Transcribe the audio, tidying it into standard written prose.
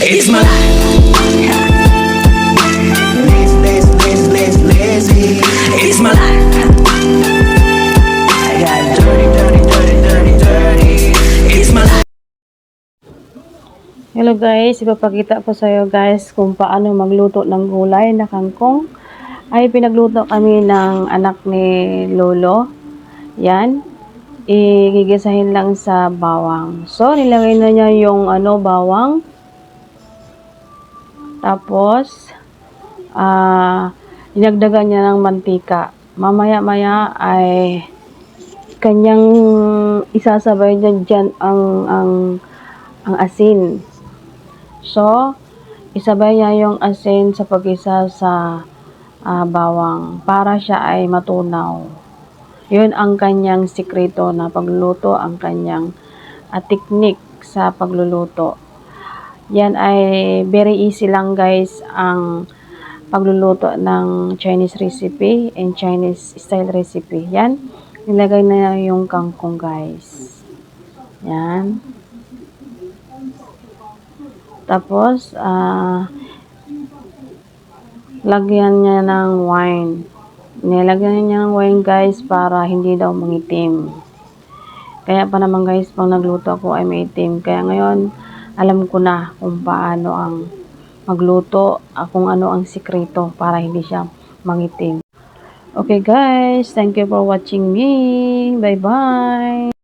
It's my life. Lazy. It's my life. I got dirty. It's my life. Hello guys, ipapakita ko sa iyo guys kung paano magluto ng gulay na kangkong. Ay pinagluto kami ng anak ni Lolo. Yan. Igigisahin lang sa bawang. So nilagay na niya yung bawang. Tapos dinagdagan niya ng mantika. Mamaya-maya ay kanyang isasabay niya dyan ang asin. So, isabay niya yung asin sa pag-isa sa bawang para siya ay matunaw. Yun ang kanyang sikreto na pagluluto, ang kanyang technique sa pagluluto. Yan ay very easy lang guys ang pagluluto ng Chinese recipe and Chinese style recipe. Yan, nilagay na yung kangkong guys. Yan. Tapos, lagyan niya ng wine. Nilagyan niya ng wine guys para hindi daw mangitim. Kaya pa naman guys, pang nagluto ako ay maitim. Kaya ngayon, alam ko na kung paano ang magluto, kung ano ang sikreto para hindi siya mangitim. Okay guys, thank you for watching me. Bye-bye!